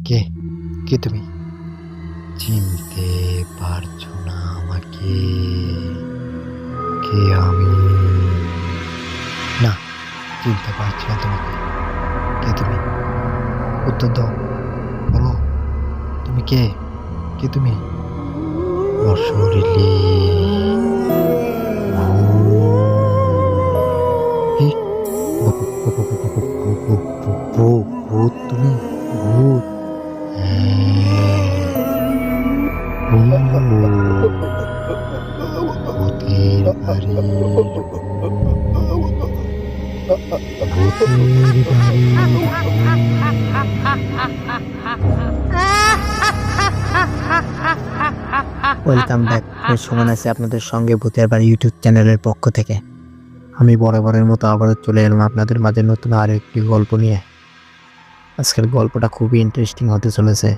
কে কে তুমি? চিনতে পারছো না আমাকে? কে আমি? না, চিনতে পারছি না তোমাকে। কে তুমি? উত্তর দাও, বলো। তুমি কে? কে তুমি? অশরীরী ভূত। ভূত তুমি? ভূত? ভূতের বাড়ির ভূতের বাড়ির ওয়েলকাম ব্যাক। আমি সুমন আছি আপনাদের সঙ্গে ভূতের বাড়ি ইউটিউব চ্যানেলের পক্ষ থেকে। আমি বরাবরের মতো আবারও চলে এলাম আপনাদের মাঝে নতুন আর একটি গল্প নিয়ে। আজকের গল্পটা খুবই ইন্টারেস্টিং হতে চলেছে।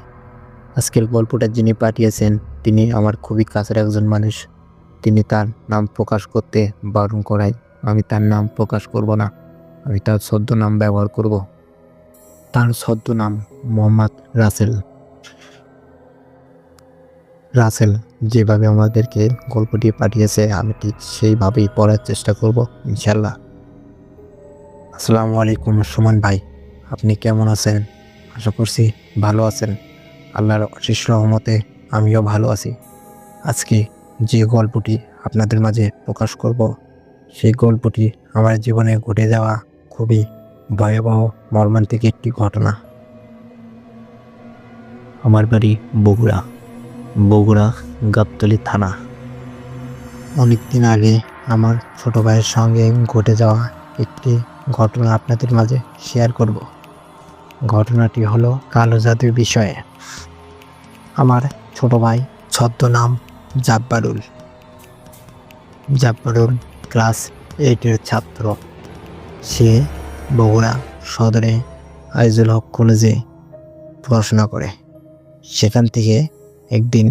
আজকের গল্পটা যিনি পাঠিয়েছেন তিনি আমার খুবই কাছের একজন মানুষ। তিনি তার নাম প্রকাশ করতে বারণ করায় আমি তার নাম প্রকাশ করব না, আমি তার ছদ্মনাম ব্যবহার করব। তার ছদ্মনাম মোহাম্মদ রাসেল। রাসেল যেভাবে আমাদেরকে গল্পটি পাঠিয়েছে আমি ঠিক সেইভাবেই পড়ার চেষ্টা করব ইনশাল্লাহ। আসসালামু আলাইকুম সুমন ভাই, আপনি কেমন আছেন? আশা করছি ভালো আছেন। আল্লাহর অশেষ রহমতে আমিও ভালো আছি। আজকে যে গল্পটি আপনাদের মাঝে প্রকাশ করব সেই গল্পটি আমার জীবনে ঘটে যাওয়া খুবই ভয়াবহ মর্মান্তিক একটি ঘটনা। আমার বাড়ি বগুড়া গাবতলী থানা। অনেকদিন আগে আমার ছোট ভাইয়ের সঙ্গে ঘটে যাওয়া একটি ঘটনা আপনাদের মাঝে শেয়ার করব। ঘটনাটি হলো কালো জাদুর বিষয়ে। আমার ছোট ভাই ছদ্মনাম জাব্বারুল ক্লাস 8-এর ছাত্র। সে বগুড়া সদরে আইজুল হক কলেজে পড়াশোনা করে। সেখান থেকে একদিন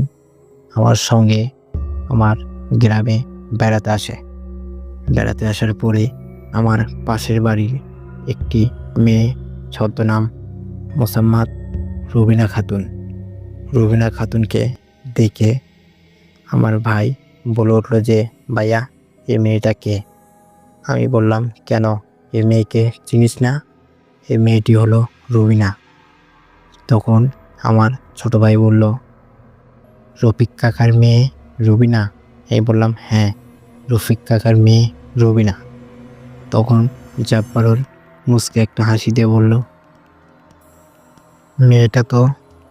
আমার সঙ্গে আমার গ্রামে বেড়াতে আসে। বেড়াতে আসার পরে আমার পাশের বাড়ির একটি মেয়ে ছদ্মনাম মোসাম্মদ রুবিনা খাতুনকে দেখে আমার ভাই বলে উঠল যে, ভাইয়া এ মেয়েটা কে? আমি বললাম, কেন, এ মেয়েকে চিনিস না? এ মেয়েটি হলো রুবিনা। তখন আমার ছোট ভাই বলল, রফিক কাকার মেয়ে রুবিনা? এই বললাম, হ্যাঁ, রফিক কাকার মেয়ে রুবিনা। তখন জাব্বারুল মুচকে একটা হাসি দিয়ে বলল, মেয়েটা তো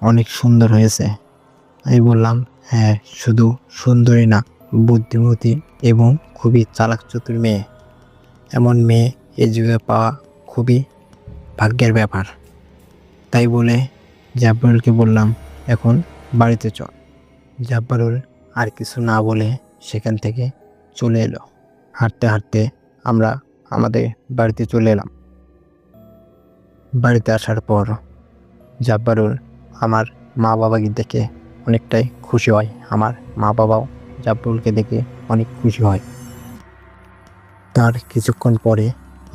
অনেক সুন্দর হয়েছে। আমি বললাম, হ্যাঁ, শুধু সুন্দরী না, বুদ্ধিমতী এবং খুবই চালাক চতুর মেয়ে। এমন মেয়ে এ যুগে পাওয়া খুবই ভাগ্যের ব্যাপার। তাই বলে জাব্বারুলকে বললাম, এখন বাড়িতে চল। জাব্বারুল আর কিছু না বলে সেখান থেকে চলে এলো। হাঁটতে হাঁটতে আমরা আমাদের বাড়িতে চলে এলাম। বাড়িতে আসার পর জাব্বারুল আমার মা বাবাকে দেখে অনেকটাই খুশি হয়। আমার মা বাবাও জাব্বারুলকে দেখে অনেক খুশি হয়। তার কিছুক্ষণ পরে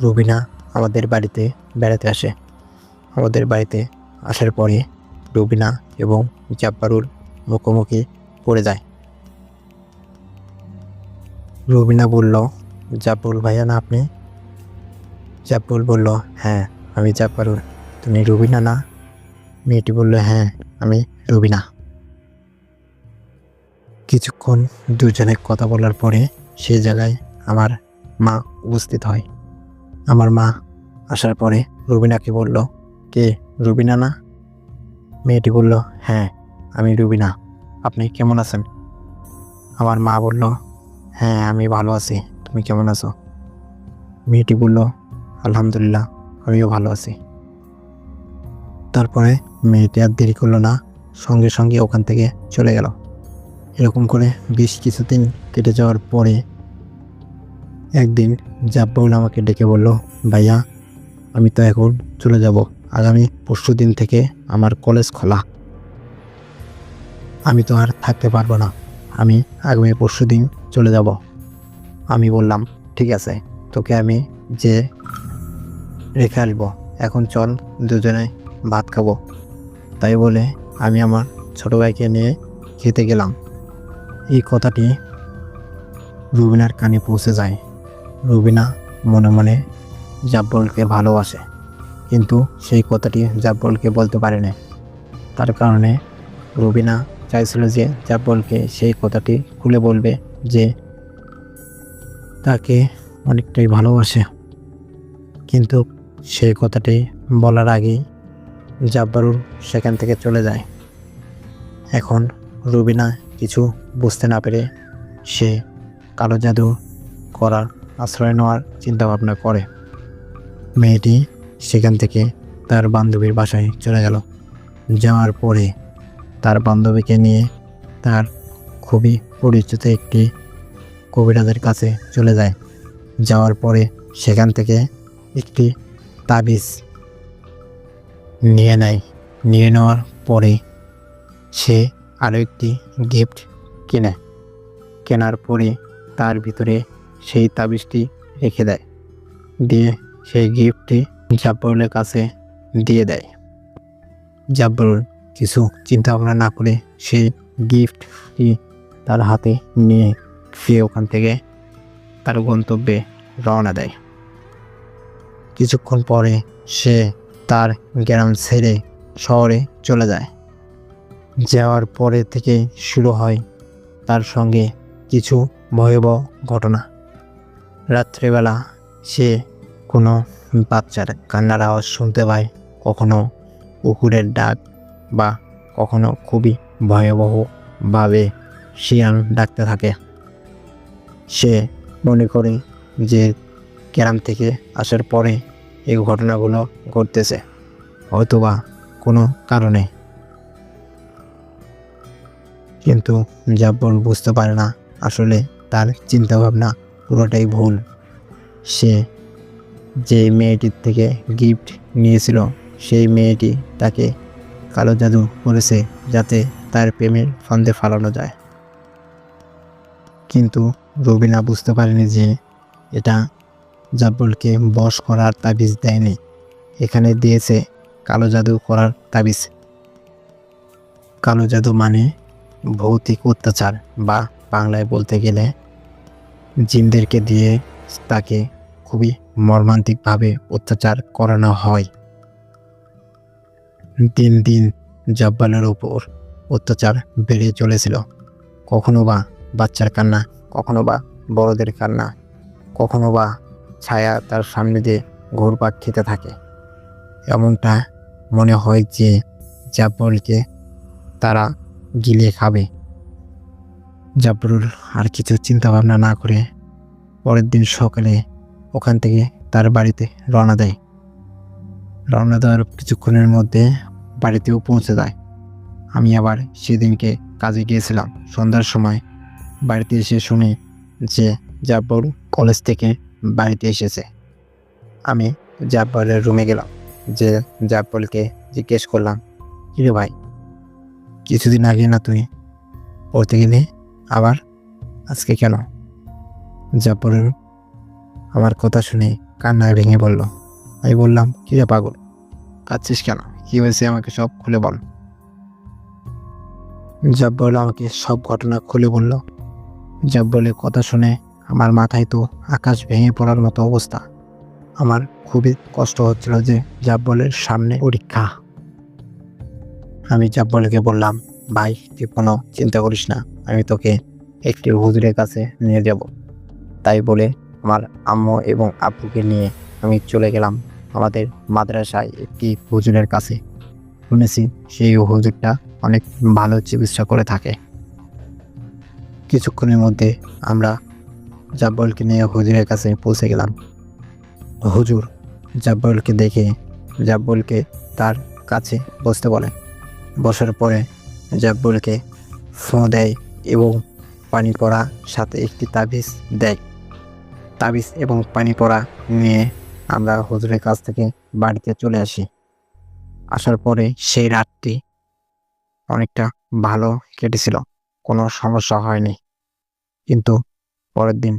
রুবিনা আমাদের বাড়িতে বেড়াতে আসে। আমাদের বাড়িতে আসার পরে রুবিনা এবং জাব্বারুল মুখোমুখি পড়ে যায়। রুবিনা বলল, জাব্বারুল ভাইয়া না আপনি? জাব্বারুল বলল, হ্যাঁ, আমি জাব্বারুল। তুমি রুবিনা না? মেয়েটি বলল, হ্যাঁ, আমি রুবিনা। কিছুক্ষণ দুজনে কথা বলার পরে সেই জায়গায় আমার মা উপস্থিত হয়। আমার মা আসার পরে রুবিনাকে বলল, কে, রুবিনা না? মেয়েটি বলল, হ্যাঁ, আমি রুবিনা। আপনি কেমন আছেন? আমার মা বলল, হ্যাঁ, আমি ভালো আছি। তুমি কেমন আছো? মেয়েটি বলল, আলহামদুলিল্লাহ, আমিও ভালো আছি। তারপরে মেয়েটি আর দেরি করলো না, সঙ্গে সঙ্গে ওখান থেকে চলে গেল। এরকম করে বেশ কিছুদিন কেটে যাওয়ার পরে একদিন জাব্বারুল আমাকে ডেকে বলল, ভাইয়া আমি তো এখন চলে যাব। আগামী পরশুদিন থেকে আমার কলেজ খোলা। আমি তো আর থাকতে পারবো না, আমি আগামী পরশুদিন চলে যাব। আমি বললাম, ঠিক আছে, তোকে আমি যে রেখে আসবো। এখন চল দুজনে ভাত খাবো। তাই বলে আমি আমার ছোট ভাইকে নিয়ে খেতে গেলাম। এই কথাটি রুবিনার কানে পৌঁছে যায়। রুবিনা মনে মনে জাব্বলকে ভালোবাসে, কিন্তু সেই কথাটি জাব্বলকে বলতে পারে না। তার কারণে রুবিনা চাইছিল যে জাব্বলকে সেই কথাটি খুলে বলবে যে তাকে অনেকটাই ভালোবাসে, কিন্তু সেই কথাটি বলার আগেই জাব্বারুল সেখান থেকে চলে যায়। এখন রুবিনা কিছু বুঝতে না পেরে সে কালো জাদু করার আশ্রয় নেওয়ার চিন্তা ভাবনা করে। মেয়েটি সেখান থেকে তার বান্ধবীর বাসায় চলে গেল। যাওয়ার পরে তার বান্ধবীকে নিয়ে তার খুবই পরিচিত একটি কবিরাজের কাছে চলে যায়। যাওয়ার পরে সেখান থেকে একটি তাবিজ নিয়ে নেয়। নিয়ে নেওয়ার পরে সে আরও একটি গিফট কেনে। কেনার পরে তার ভিতরে সেই তাবিজটি রেখে দেয়, দিয়ে সেই গিফটটি জাব্বরের কাছে দিয়ে দেয়। জাব্বর কিছু চিন্তা ভাবনা না করে সেই গিফটটি তার হাতে নিয়ে সে ওখান থেকে তার গন্তব্যে রওনা দেয়। কিছুক্ষণ পরে সে তার গ্রাম ছেড়ে শহরে চলে যায়। যাওয়ার পরে থেকে শুরু হয় তার সঙ্গে কিছু ভয়াবহ ঘটনা। রাত্রেবেলা সে কোনো বাচ্চার কান্নার আওয়াজ শুনতে পায়, কখনো কুকুরের ডাক, বা কখনো খুবই ভয়াবহভাবে শিয়াল ডাকতে থাকে। সে মনে করে যে গ্রাম থেকে আসার পরে এই ঘটনাগুলো ঘটতেছে, হয়তোবা কোনো কারণে। কিন্তু জাব্বর বুঝতে পারে না আসলে তার চিন্তাভাবনা পুরোটাই ভুল। সে যে মেয়েটির থেকে গিফট নিয়েছিল সেই মেয়েটি তাকে কালো জাদু করেছে যাতে তার প্রেমের ফাঁদে ফালানো যায়। কিন্তু রুবিনা বুঝতে পারেনি যে এটা জাব্বরকে বশ করার তাবিজ দেয়নি, এখানে দিয়েছে কালো জাদু করার তাবিজ। কালো জাদু মানে ভৌতিক অত্যাচার, বা বাংলায় বলতে গেলে জিনদেরকে দিয়ে তাকে খুবই মর্মান্তিকভাবে অত্যাচার করানো হয়। দিন দিন জাব্বালের উপর অত্যাচার বেড়ে চলেছিল। কখনো বা বাচ্চার কান্না, কখনো বা বড়দের কান্না, কখনো বা ছায়া তার সামনে দিয়ে ঘুরপাক খেতে থাকে। এমনটা মনে হয় যে জাব্বলকে তারা গিলে খাবে। জাব্বরুল আর কিছু চিন্তা ভাবনা না করে পরের দিন সকালে ওখান থেকে তার বাড়িতে রওনা দেয়। রওনা দেওয়ার কিছুক্ষণের মধ্যে বাড়িতেও পৌঁছে যায়। আমি আবার সেদিনকে কাজে গিয়েছিলাম। সন্ধ্যার সময় বাড়িতে এসে শুনি যে জাব্বর কলেজ থেকে বাড়িতে এসেছে। আমি জাব্বরের রুমে গেলাম, যে জাব্বরকে জিজ্ঞেস করলাম, কিরে ভাই, কিছুদিন আগে না তুই পড়তে গেলি, আবার আজকে কেন? জাব্বরের আমার কথা শুনে কান্নায় ভেঙে বলল। আমি বললাম, কিরে পাগল, কাঁদছিস কেন? কি হয়েছে আমাকে সব খুলে বল। জাব্বর আমাকে সব ঘটনা খুলে বলল। জাব্বরের কথা শুনে আমার মাথায় তো আকাশ ভেঙে পড়ার মতো অবস্থা। আমার খুবই কষ্ট হচ্ছিল যে জাব্বরের সামনে পরীক্ষা। আমি জাব্বরকে বললাম, ভাই তুই কোনো চিন্তা করিস না, আমি তোকে একটি হুজুরের কাছে নিয়ে যাব। তাই বলে আমার আম্মু এবং আব্বুকে নিয়ে আমি চলে গেলাম আমাদের মাদ্রাসায় একটি হুজুরের কাছে। শুনেছি সেই হুজুরটা অনেক ভালো চিকিৎসা করে থাকে। কিছুক্ষণের মধ্যে আমরা জাব্বরকে নিয়ে হুজুরের কাছে পৌঁছে গেলাম। হুজুর জাব্বরকে দেখে জাব্বরকে তার কাছে বসতে বলে। বসার পরে জাব্বরকে ফু দেয় এবং পানি পড়া সাথে একটি তাবিজ দেয়। তাবিজ এবং পানি পড়া নিয়ে আমরা হুজুরের কাছ থেকে বাড়িতে চলে আসি। আসার পরে সেই রাতটি অনেকটা ভালো কেটেছিল, কোনো সমস্যা হয়নি। কিন্তু পরের দিন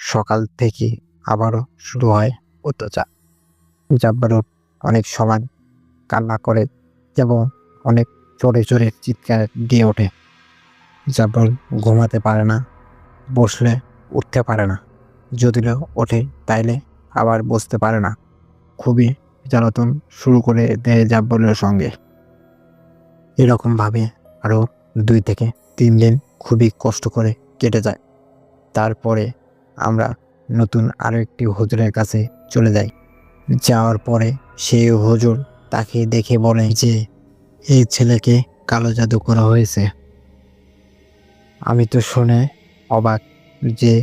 সকাল থেকে আবারও শুরু হয় অত্যাচার। জাব্বর অনেক সময় কান্না করে এবং অনেক জোরে জোরে চিৎকার দিয়ে ওঠে। জাব্বর ঘুমাতে পারে না, বসলে উঠতে পারে না, যদি ওঠে তাইলে আবার বসতে পারে না। খুবই জ্বালাতন শুরু করে দেয় জাব্বরের সঙ্গে। এরকমভাবে আরও 2 থেকে 3 দিন খুবই কষ্ট করে কেটে যায়। তারপরে আমরা নতুন আরও একটি হুজুরের কাছে চলে যাই। যাওয়ার পরে সেই হুজুর তাকে দেখে বলে যে এই ছেলেকে কালো জাদু করা হয়েছে। আমি তো শুনে অবাক যে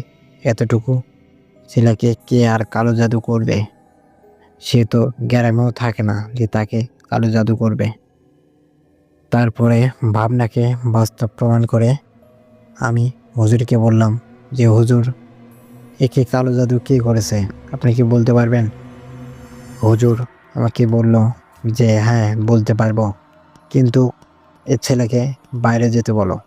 এতটুকু ছেলেকে কে আর কালো জাদু করবে। সে তো গ্রামেও থাকে না যে তাকে কালো জাদু করবে। তারপরে ভাবনাকে বাস্তব প্রমাণ করে আমি হুজুরকে বললাম যে হুজুর, একে কালো জাদু কে করেছে, আপনি কি বলতে পারবেন? হুজুর আমাকে বলল যে হ্যাঁ বলতে পারবো, কিন্তু এ ছেলেকে বাইরে যেতে বলো।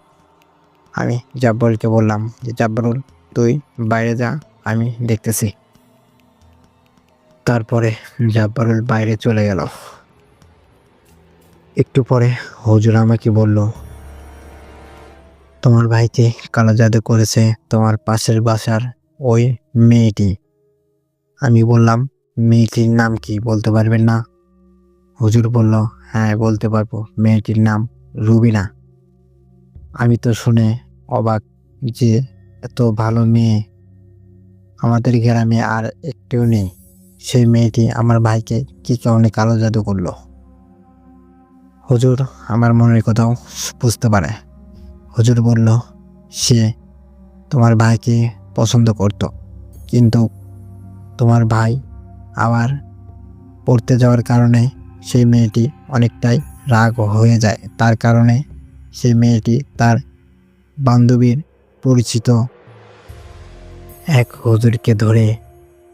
আমি জাব্বরকে বললাম যে জাব্বরুল, তুই বাইরে যা, আমি দেখতেছি। তারপরে জাব্বরুল বাইরে চলে গেল। একটু পরে হুজুর আমাকে বলল, তোমার ভাইকে কালো জাদু করেছে তোমার পাশের বাসার ওই মেয়েটি। আমি বললাম, মেয়েটির নাম কি বলতে পারবেন না? হুজুর বলল, হ্যাঁ বলতে পারবো, মেয়েটির নাম রুবিনা। আমি তো শুনে অবাক যে এত ভালো মেয়ে আমাদের গ্রামে আর একটিও নেই। সেই মেয়েটি আমার ভাইকে কি কারণে কালো জাদু করলো? হুজুর আমার মনের কথাও বুঝতে পারে। হুজুর বলল, সে তোমার ভাইকে পছন্দ করত, কিন্তু তোমার ভাই আবার পড়তে যাওয়ার কারণে সেই মেয়েটি অনেকটাই রাগ হয়ে যায়। তার কারণে সেই মেয়েটি তার বান্ধবীর পরিচিত এক হুজুরকে ধরে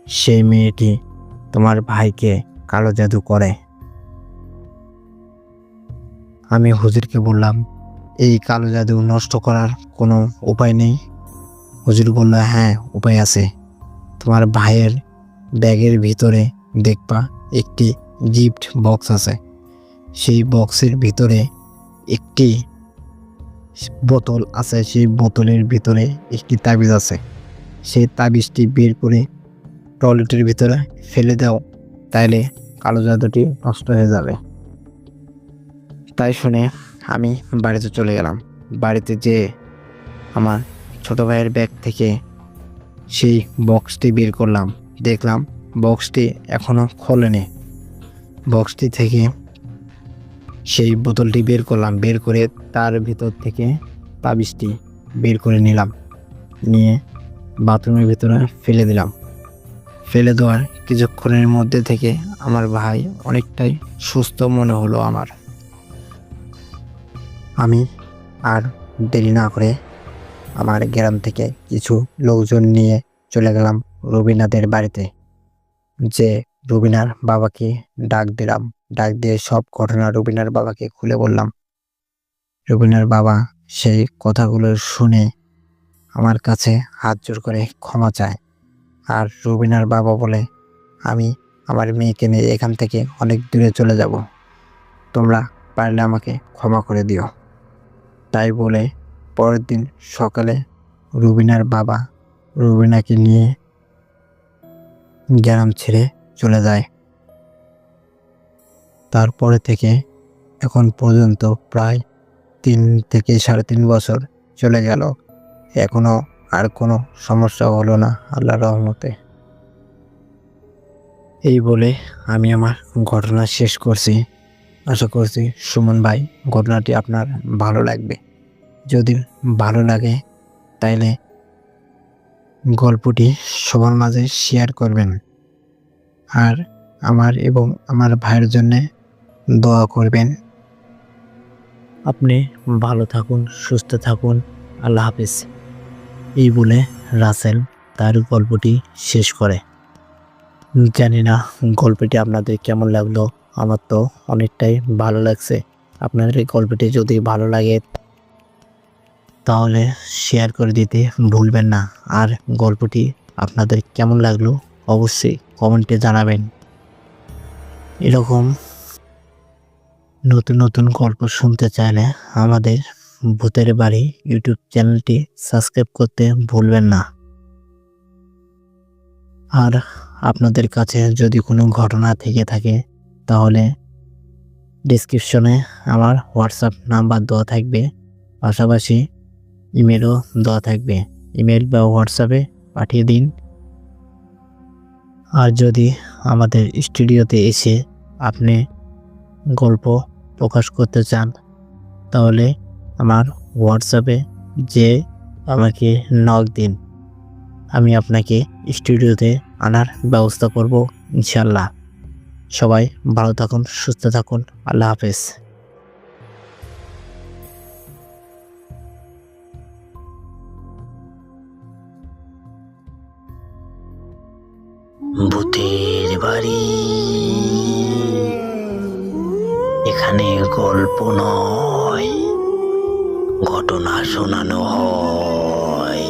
সেই মেয়েটি তোমার ভাইকে কালো জাদু করে। আমি হুজুরকে বললাম, এই কালো জাদু নষ্ট করার কোনো উপায় নেই? হুজুর বলল, হ্যাঁ উপায় আছে। তোমার ভাইয়ের ব্যাগের ভিতরে দেখবা একটি গিফট বক্স আছে। সেই বক্সের ভিতরে একটি বোতল আছে, সেই বোতলের ভিতরে একটি তাবিজ আছে। সেই তাবিজটি বের করে টয়লেটের ভিতরে ফেলে দাও, তাইলে কালো জাদুটি নষ্ট হয়ে যাবে। তাই শুনে আমি বাড়িতে চলে গেলাম। বাড়িতে যেয়ে আমার ছোট ভাইয়ের ব্যাগ থেকে সেই বক্সটি বের করলাম। দেখলাম বক্সটি এখনো খোলেনি। বক্সটি থেকে সেই বোতলটি বের করলাম, বের করে তার ভিতর থেকে তাবিজটি বের করে নিলাম, নিয়ে বাথরুমের ভিতরে ফেলে দিলাম। ফেলে দেওয়ার কিছুক্ষণের মধ্যে থেকে আমার ভাই অনেকটাই সুস্থ মনে হলো আমার। আমি আর দেরি না করে আমার গ্রাম থেকে কিছু লোকজন নিয়ে চলে গেলাম রবিনাদের বাড়িতে। যে রুবিনার বাবাকে ডাক দিলাম, ডাক দিয়ে সব ঘটনা রুবিনার বাবাকে খুলে বললাম। রুবিনার বাবা সেই কথাগুলো শুনে আমার কাছে হাত জোড় করে ক্ষমা চায়। আর রুবিনার বাবা বলে, আমি আমার মেয়েকে নিয়ে এখান থেকে অনেক দূরে চলে যাব, তোমরা পারলে আমাকে ক্ষমা করে দিও। তাই বলে পরের দিন সকালে রুবিনার বাবা রুবিনাকে নিয়ে গ্রাম ছেড়ে চলে যায়। তারপরে থেকে এখন পর্যন্ত প্রায় 3 থেকে 3.5 বছর চলে গেল, এখনো আর কোনো সমস্যা হলো না আল্লাহর রহমতে। এই বলে আমি আমার ঘটনা শেষ করছি। আশা করছি সুমন ভাই ঘটনাটি আপনার ভালো লাগবে। যদি ভালো লাগে তাইলে গল্পটি সবার মাঝে শেয়ার করবেন, আর আমার এবং আমার ভাইয়ের জন্যে দোয়া করবেন। আপনি ভালো থাকুন, সুস্থ থাকুন, আল্লাহ হাফেজ। এই বলে রাসেল তার গল্পটি শেষ করে। জানি না গল্পটি আপনাদের কেমন লাগলো, আমার তো অনেকটাই ভালো লাগছে। আপনাদের এই গল্পটি যদি ভালো লাগে তাহলে শেয়ার করে দিতে ভুলবেন না। আর গল্পটি আপনাদের কেমন লাগলো অবশ্যই কমেন্টে জানাবেন। এরকম নতুন নতুন গল্প শুনতে চাইলে আমাদের ভূতের বাড়ি ইউটিউব চ্যানেলটি সাবস্ক্রাইব করতে ভুলবেন না। আর আপনাদের কাছে যদি কোনো ঘটনা থেকে থাকে তাহলে ডেসক্রিপশনে আমার হোয়াটসঅ্যাপ নাম্বার দেওয়া থাকবে, পাশাপাশি ইমেলও দেওয়া থাকবে। ইমেল বা হোয়াটসঅ্যাপে পাঠিয়ে দিন। আর যদি আমাদের স্টুডিওতে এসে আপনি গল্প প্রকাশ করতে চান তাহলে আমার হোয়াটসঅ্যাপে যে আমাকে নক দিন, আমি আপনাকে স্টুডিওতে আনার ব্যবস্থা করব ইনশাল্লাহ। সবাই ভালো থাকুন, সুস্থ থাকুন। আল্লাহ হাফেজ। ভূতের বাড়ি, এখানে গল্প নয়, ঘটনা শোনানো হয়।